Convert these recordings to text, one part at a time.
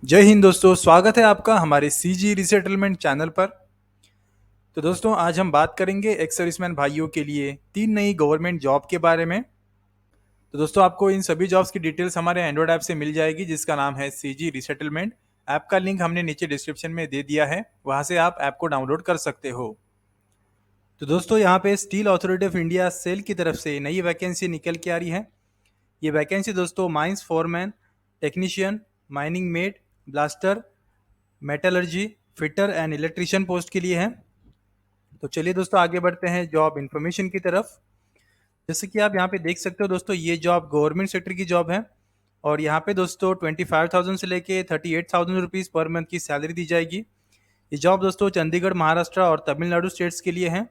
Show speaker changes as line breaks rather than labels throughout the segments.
जय हिंद दोस्तों, स्वागत है आपका हमारे सीजी रिसेटलमेंट चैनल पर। तो दोस्तों आज हम बात करेंगे एक्स सर्विसमैन भाइयों के लिए तीन नई गवर्नमेंट जॉब के बारे में। तो दोस्तों आपको इन सभी जॉब्स की डिटेल्स हमारे एंड्रॉइड ऐप से मिल जाएगी जिसका नाम है सीजी रिसेटलमेंट। ऐप का लिंक हमने नीचे डिस्क्रिप्शन में दे दिया है, वहां से आप ऐप को डाउनलोड कर सकते हो। तो दोस्तों यहाँ पे Steel Authority of India SAIL की तरफ से नई वैकेंसी निकल के आ रही है। ये वैकेंसी दोस्तों mines foreman, technician, mining mate, blaster, metallurgy, fitter and electrician post के लिए है। तो चलिए दोस्तों आगे बढ़ते हैं जॉब इन्फॉर्मेशन की तरफ। जैसे कि आप यहाँ पे देख सकते हो दोस्तों, ये जॉब गवर्नमेंट सेक्टर की जॉब है और यहाँ पे दोस्तों 25,000 से लेके 38,000 रुपीज़ पर मंथ की सैलरी दी जाएगी। ये जॉब दोस्तों चंडीगढ़, महाराष्ट्र और तमिलनाडु स्टेट्स के लिए है।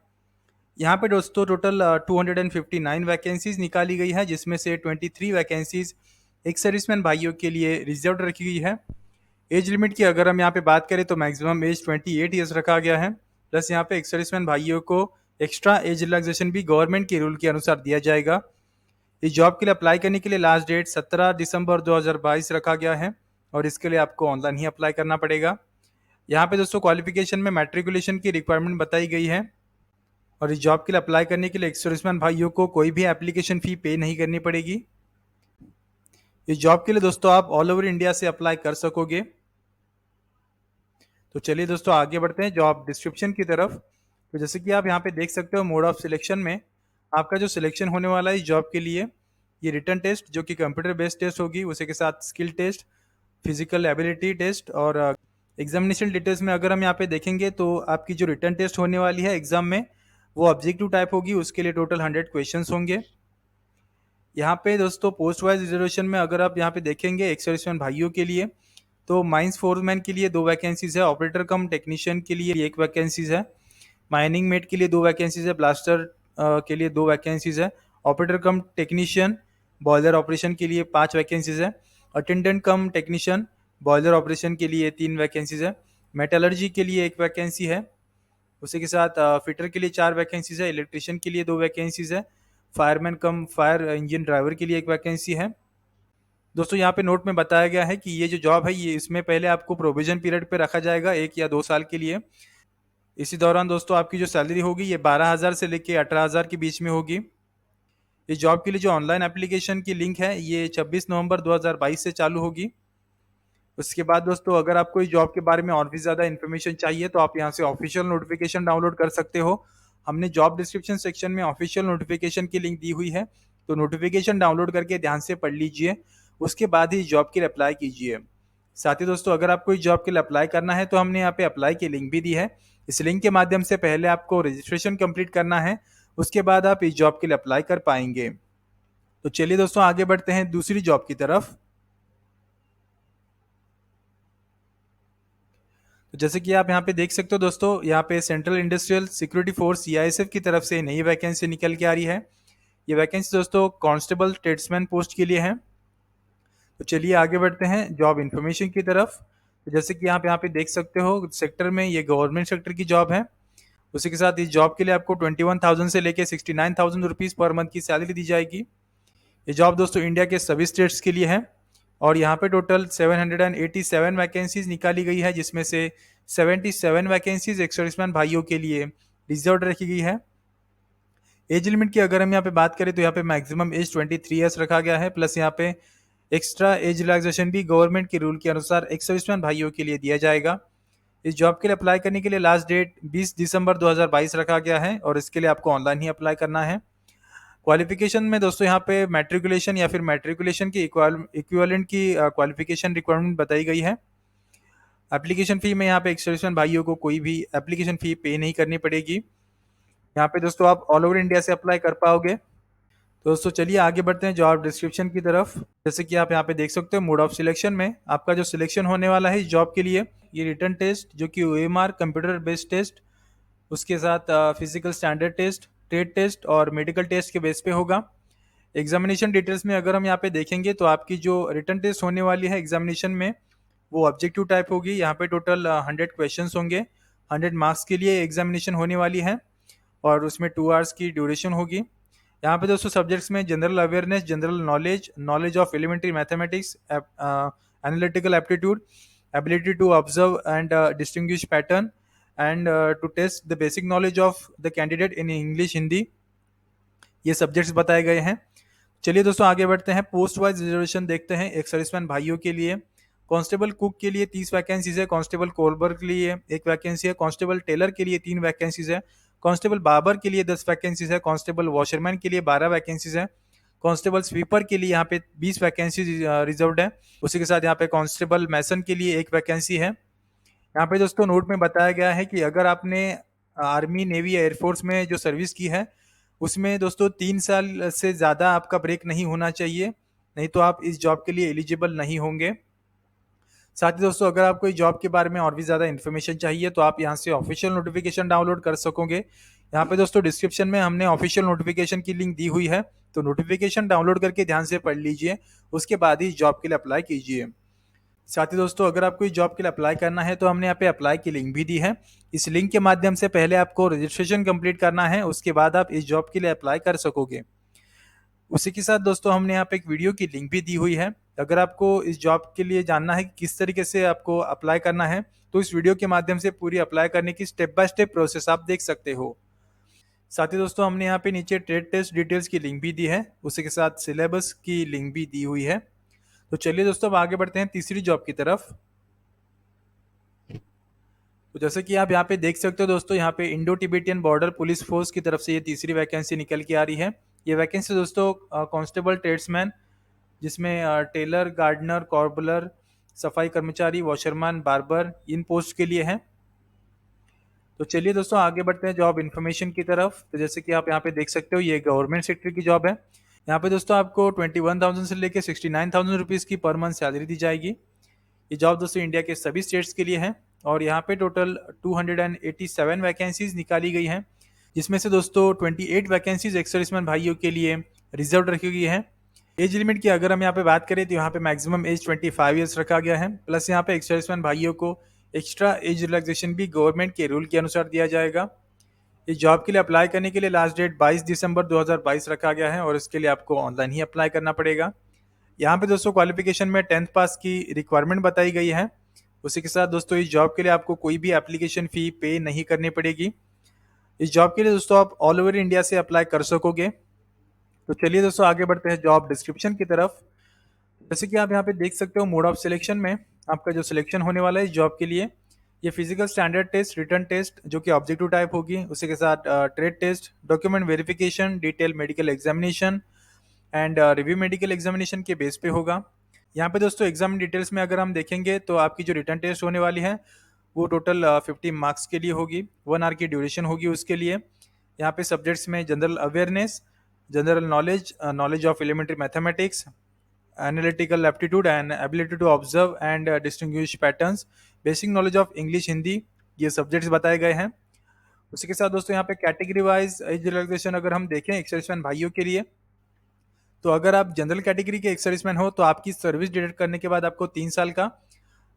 यहाँ पे दोस्तों टोटल 259 वैकेंसीज निकाली गई है, जिसमें से 23 वैकेंसीज एक सर्विसमैन भाइयों के लिए रिजर्व रखी गई है। एज लिमिट की अगर हम यहाँ पे बात करें तो मैक्सिमम एज 28 ईयर्स रखा गया है। प्लस यहाँ पे एक्स सर्विसमैन भाइयों को एक्स्ट्रा एज रिलैक्सेशन भी गवर्नमेंट के रूल के अनुसार दिया जाएगा। इस जॉब के लिए अप्लाई करने के लिए लास्ट डेट 17 दिसंबर 2022 रखा गया है और इसके लिए आपको ऑनलाइन ही अप्लाई करना पड़ेगा। यहाँ पे दोस्तों क्वालिफिकेशन में मैट्रिकुलेशन की रिक्वायरमेंट बताई गई है और इस जॉब के लिए अप्लाई करने के लिए एक्स सर्विसमैन भाइयों को कोई भी एप्लीकेशन फ़ी पे नहीं करनी पड़ेगी। इस जॉब के लिए दोस्तों आप ऑल ओवर इंडिया से अप्लाई कर सकोगे। तो चलिए दोस्तों आगे बढ़ते हैं जॉब डिस्क्रिप्शन की तरफ। तो जैसे कि आप यहाँ पे देख सकते हो, मोड ऑफ सिलेक्शन में आपका जो सिलेक्शन होने वाला है इस जॉब के लिए, ये रिटन टेस्ट जो कि कंप्यूटर बेस्ड टेस्ट होगी, उसी के साथ skill test, physical ability test और एग्जामिनेशन डिटेल्स में अगर हम यहाँ पे देखेंगे तो आपकी जो रिटन टेस्ट होने वाली है एग्जाम में वो ऑब्जेक्टिव टाइप होगी। उसके लिए टोटल 100 क्वेश्चन होंगे। यहाँ पे दोस्तों पोस्ट वाइज रिजर्वेशन में अगर आप यहाँ पे देखेंगे एक्स सर्विसमैन भाइयों के लिए, तो माइंस फोरमैन के लिए 2 वैकेंसीज है, ऑपरेटर कम टेक्नीशियन के लिए 1 वैकेंसीज है, माइनिंग मेट के लिए 2 वैकेंसीज है, ब्लास्टर के लिए 2 वैकेंसीज है, ऑपरेटर कम टेक्नीशियन बॉयलर ऑपरेशन के लिए 5 वैकेंसीज है, अटेंडेंट कम टेक्नीशियन बॉयलर ऑपरेशन के लिए 3 वैकेंसीज है, मेटलर्जी के लिए 1 वैकेंसी है, उसी के साथ फिटर के लिए 4 वैकेंसीज है, इलेक्ट्रिशियन के लिए 2 वैकेंसीज है, फायरमैन कम फायर इंजन ड्राइवर के लिए 1 वैकेंसी है। दोस्तों यहाँ पे नोट में बताया गया है कि ये जो जॉब है ये इसमें पहले आपको प्रोविजन पीरियड पे रखा जाएगा 1 या 2 साल के लिए। इसी दौरान दोस्तों आपकी जो सैलरी होगी ये 12,000 से लेके 18,000 के बीच में होगी। इस जॉब के लिए जो ऑनलाइन एप्लीकेशन की लिंक है ये 26 नवंबर 2022 से चालू होगी। उसके बाद दोस्तों अगर आपको इस जॉब के बारे में और भी ज़्यादा इन्फॉर्मेशन चाहिए तो आप यहाँ से ऑफिशियल नोटिफिकेशन डाउनलोड कर सकते हो। हमने जॉब डिस्क्रिप्शन सेक्शन में ऑफिशियल नोटिफिकेशन की लिंक दी हुई है, तो नोटिफिकेशन डाउनलोड करके ध्यान से पढ़ लीजिए, उसके बाद ही इस जॉब के लिए अप्लाई कीजिए। साथ ही दोस्तों अगर आपको इस जॉब के लिए अप्लाई करना है तो हमने यहाँ पे अप्लाई की लिंक भी दी है। इस लिंक के माध्यम से पहले आपको रजिस्ट्रेशन कंप्लीट करना है, उसके बाद आप इस जॉब के लिए अप्लाई कर पाएंगे। तो चलिए दोस्तों आगे बढ़ते हैं दूसरी जॉब की तरफ। तो जैसे कि आप यहाँ पे देख सकते हो दोस्तों, यहाँ पे central industrial security force CISF की तरफ से नई वैकेंसी निकल के आ रही है। ये वैकेंसी दोस्तों कांस्टेबल ट्रेड्समैन पोस्ट के लिए है। तो चलिए आगे बढ़ते हैं जॉब इन्फॉर्मेशन की तरफ। तो जैसे कि आप यहाँ पे देख सकते हो सेक्टर में ये गवर्नमेंट सेक्टर की जॉब है। उसी के साथ इस जॉब के लिए आपको 21,000 से लेके 69,000 रुपीज़ पर मंथ की सैलरी दी जाएगी। ये जॉब दोस्तों इंडिया के सभी स्टेट्स के लिए है और यहाँ पे टोटल 787 वैकेंसीज निकाली गई है, जिसमें से 77 वैकेंसीज एक्स सर्विसमैन भाइयों के लिए रिजर्व रखी गई है। एज लिमिट की अगर हम यहाँ पे बात करें तो यहाँ पे मैक्सिमम एज 23 ईयर्स रखा गया है। प्लस यहाँ पे एक्स्ट्रा एज रिलैक्सेशन भी गवर्नमेंट के रूल के अनुसार एक्स सर्विसमैन भाइयों के लिए दिया जाएगा। इस जॉब के लिए अप्लाई करने के लिए लास्ट डेट 20 दिसंबर 2022 रखा गया है और इसके लिए आपको ऑनलाइन ही अप्लाई करना है। क्वालिफिकेशन में दोस्तों यहाँ पे मैट्रिकुलेशन या फिर मैट्रिकुलेशन की इक्विवेलेंट की क्वालिफिकेशन रिक्वायरमेंट बताई गई है। एप्लीकेशन फ़ी में यहाँ पे एक्स सर्विसमैन भाइयों को कोई भी एप्लीकेशन फ़ी पे नहीं करनी पड़ेगी। यहाँ पे दोस्तों आप ऑल ओवर इंडिया से अप्लाई कर पाओगे। तो दोस्तों चलिए आगे बढ़ते हैं जॉब डिस्क्रिप्शन की तरफ। जैसे कि आप यहाँ पे देख सकते हो मोड ऑफ सिलेक्शन में आपका जो सिलेक्शन होने वाला है इस जॉब के लिए, ये रिटन टेस्ट जो कि ओएमआर कंप्यूटर बेस्ड टेस्ट, उसके साथ physical standard test, trade test और मेडिकल टेस्ट के बेस पे होगा। एग्जामिनेशन डिटेल्स में अगर हम यहाँ पे देखेंगे तो आपकी जो रिटन टेस्ट होने वाली है एग्जामिनेशन में वो ऑब्जेक्टिव टाइप होगी। यहाँ पे टोटल 100 क्वेश्चन होंगे, 100 मार्क्स के लिए एग्जामिनेशन होने वाली है और उसमें 2 आवर्स की ड्यूरेशन होगी। यहाँ पे दोस्तों सब्जेक्ट्स में general awareness, general knowledge, knowledge of elementary mathematics, analytical aptitude, ability to observe and distinguish pattern and to test the basic knowledge of the candidate in English Hindi, ये सब्जेक्ट्स बताए गए हैं। चलिए दोस्तों आगे बढ़ते हैं। पोस्ट वाइज रिजर्वेशन देखते हैं। एक सर्विसमैन भाइयों के लिए कांस्टेबल कुक के लिए 30 वैकेंसीज है, कांस्टेबल कोलबर के लिए 1 वैकेंसी है, कांस्टेबल टेलर के लिए 3 वैकेंसीज है, कांस्टेबल बार्बर के लिए 10 वैकेंसीज है, कांस्टेबल वॉशरमैन के लिए 12 वैकेंसीज है, कांस्टेबल स्वीपर के लिए यहाँ पे 20 वैकेंसीज रिजर्व्ड है। उसी के साथ यहाँ पे कांस्टेबल मैसन के लिए 1 वैकेंसी है। यहाँ पे दोस्तों नोट में बताया गया है कि अगर आपने आर्मी, नेवी या एयरफोर्स में जो सर्विस की है उसमें दोस्तों 3 साल से ज़्यादा आपका ब्रेक नहीं होना चाहिए, नहीं तो आप इस जॉब के लिए एलिजिबल नहीं होंगे। साथ ही दोस्तों अगर आपको इस जॉब के बारे में और भी ज़्यादा इन्फॉर्मेशन चाहिए तो आप यहाँ से ऑफिशियल नोटिफिकेशन डाउनलोड कर सकोगे। यहाँ पे दोस्तों डिस्क्रिप्शन में हमने ऑफिशियल नोटिफिकेशन की लिंक दी हुई है, तो नोटिफिकेशन डाउनलोड करके ध्यान से पढ़ लीजिए, उसके बाद ही इस जॉब के लिए अप्लाई कीजिए। साथ ही दोस्तों अगर आपको इस जॉब के लिए अप्लाई करना है तो हमने यहाँ पे अप्लाई की लिंक भी दी है। इस लिंक के माध्यम से पहले आपको रजिस्ट्रेशन कंप्लीट करना है, उसके बाद आप इस जॉब के लिए अप्लाई कर सकोगे। उसी के साथ दोस्तों हमने यहाँ पे एक वीडियो की लिंक भी दी हुई है। अगर आपको इस जॉब के लिए जानना है कि किस तरीके से आपको अप्लाई करना है तो इस वीडियो के माध्यम से पूरी अप्लाई करने की स्टेप बाय स्टेप प्रोसेस आप देख सकते हो। साथ ही दोस्तों हमने यहाँ पे नीचे ट्रेड टेस्ट डिटेल्स की लिंक भी दी है, उसी के साथ सिलेबस की लिंक भी दी हुई है। तो चलिए दोस्तों अब आगे बढ़ते हैं तीसरी जॉब की तरफ। तो जैसे कि आप यहाँ पे देख सकते हो दोस्तों, यहाँ पे Indo Tibetan border police force की तरफ से ये तीसरी वैकेंसी निकल के आ रही है। ये वैकेंसी दोस्तों कांस्टेबल ट्रेड्समैन, जिसमें टेलर, गार्डनर, कॉर्बलर, सफाई कर्मचारी, वॉशरमैन, बार्बर, इन पोस्ट के लिए है। तो चलिए दोस्तों आगे बढ़ते हैं जॉब इन्फॉर्मेशन की तरफ। तो जैसे कि आप यहाँ पे देख सकते हो ये गवर्नमेंट सेक्टर की जॉब है। यहाँ पे दोस्तों आपको 21,000 से लेकर 69,000 रुपीज़ की पर मंथ सैलरी दी जाएगी। ये जॉब दोस्तों इंडिया के सभी स्टेट्स के लिए है और यहाँ पे टोटल 287 वैकेंसीज निकाली गई हैं, जिसमें से दोस्तों 28 वैकेंसीज एक्स सर्विसमैन भाइयों के लिए रिजर्व रखी गई है। एज लिमिट की अगर हम यहाँ पे बात करें तो यहाँ पे मैक्सिमम एज 25 ईयर्स रखा गया है, प्लस यहाँ पे एक्स सर्विसमैन भाइयों को एक्स्ट्रा एज रिलैक्सेशन भी गवर्नमेंट के रूल के अनुसार दिया जाएगा। इस जॉब के लिए अप्लाई करने के लिए लास्ट डेट 22 दिसंबर 2022 रखा गया है और इसके लिए आपको ऑनलाइन ही अप्लाई करना पड़ेगा। यहाँ पे दोस्तों क्वालिफिकेशन में 10th पास की रिक्वायरमेंट बताई गई है। उसी के साथ दोस्तों इस जॉब के लिए आपको कोई भी एप्लीकेशन फ़ी पे नहीं करनी पड़ेगी। इस जॉब के लिए दोस्तों आप ऑल ओवर इंडिया से अप्लाई कर सकोगे। तो चलिए दोस्तों आगे बढ़ते हैं जॉब डिस्क्रिप्शन की तरफ। जैसे कि आप यहाँ पे देख सकते हो मोड ऑफ सिलेक्शन में आपका जो सिलेक्शन होने वाला है इस जॉब के लिए, ये physical standard test, written test जो कि ऑब्जेक्टिव टाइप होगी, उसी के साथ trade test, document verification, detail medical examination and review medical examination के बेस पे होगा। यहाँ पे दोस्तों एग्जाम डिटेल्स में अगर हम देखेंगे तो आपकी जो रिटर्न टेस्ट होने वाली है वो टोटल 50 मार्क्स के लिए होगी, 1 आवर की ड्यूरेशन होगी उसके लिए। यहाँ पे सब्जेक्ट्स में general awareness, general knowledge, knowledge of elementary mathematics, analytical aptitude and ability to observe and distinguish patterns, basic knowledge of English Hindi, ये सब्जेक्ट्स बताए गए हैं। उसी के साथ दोस्तों यहाँ पे कैटेगरी वाइज एज रिलैक्सेशन अगर हम देखें एक्स सर्विसमैन भाइयों के लिए, तो अगर आप जनरल कैटेगरी के एक्स सर्विसमैन हो तो आपकी सर्विस डिडक्ट करने के बाद आपको 3 साल का,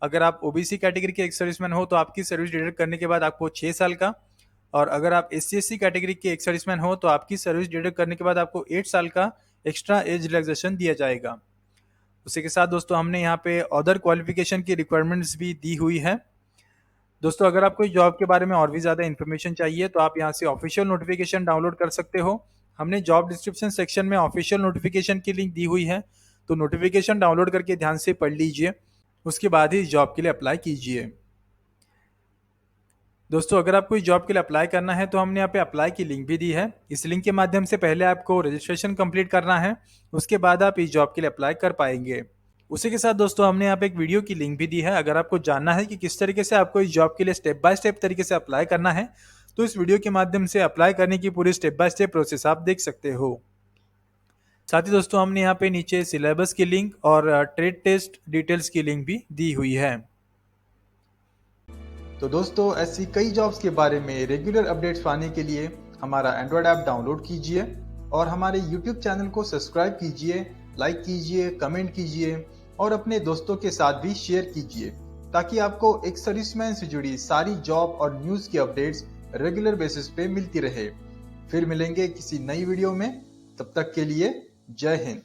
अगर आप ओबीसी कैटेगरी के एक्स सर्विसमैन हो तो आपकी सर्विस डिडक्ट करने के बाद आपको 6 साल का, और अगर आप SC/SC कैटेगरी के एक्स सर्विसमैन हो तो आपकी सर्विस डिडक्ट करने के बाद आपको 8 साल का एक्स्ट्रा एज रिलैक्सेशन दिया जाएगा। उसी के साथ दोस्तों हमने यहाँ पे अदर क्वालिफिकेशन की रिक्वायरमेंट्स भी दी हुई है। दोस्तों अगर आपको इस जॉब के बारे में और भी ज़्यादा इन्फॉर्मेशन चाहिए तो आप यहाँ से ऑफिशियल नोटिफिकेशन डाउनलोड कर सकते हो। हमने जॉब डिस्क्रिप्शन सेक्शन में ऑफिशियल नोटिफिकेशन की लिंक दी हुई है, तो नोटिफिकेशन डाउनलोड करके ध्यान से पढ़ लीजिए, उसके बाद ही इस जॉब के लिए अप्लाई कीजिए। दोस्तों अगर आपको इस जॉब के लिए अप्लाई करना है तो हमने यहाँ पे अप्लाई की लिंक भी दी है। इस लिंक के माध्यम से पहले आपको रजिस्ट्रेशन कंप्लीट करना है, उसके बाद आप इस जॉब के लिए अप्लाई कर पाएंगे। उसी के साथ दोस्तों हमने यहाँ पे एक वीडियो की लिंक भी दी है। अगर आपको जानना है कि किस तरीके से आपको इस जॉब के लिए स्टेप बाय स्टेप तरीके से अप्लाई करना है तो इस वीडियो के माध्यम से अप्लाई करने की पूरी स्टेप बाय स्टेप प्रोसेस आप देख सकते हो। साथ ही दोस्तों हमने यहाँ पे नीचे सिलेबस की लिंक और ट्रेड टेस्ट डिटेल्स की लिंक भी दी हुई है। तो दोस्तों ऐसी कई जॉब्स के बारे में रेगुलर अपडेट्स पाने के लिए हमारा एंड्रॉयड ऐप डाउनलोड कीजिए और हमारे यूट्यूब चैनल को सब्सक्राइब कीजिए, लाइक कीजिए, कमेंट कीजिए और अपने दोस्तों के साथ भी शेयर कीजिए, ताकि आपको एक सर्विसमैन से जुड़ी सारी जॉब और न्यूज की अपडेट्स रेगुलर बेसिस पे मिलती रहे। फिर मिलेंगे किसी नई वीडियो में, तब तक के लिए जय हिंद।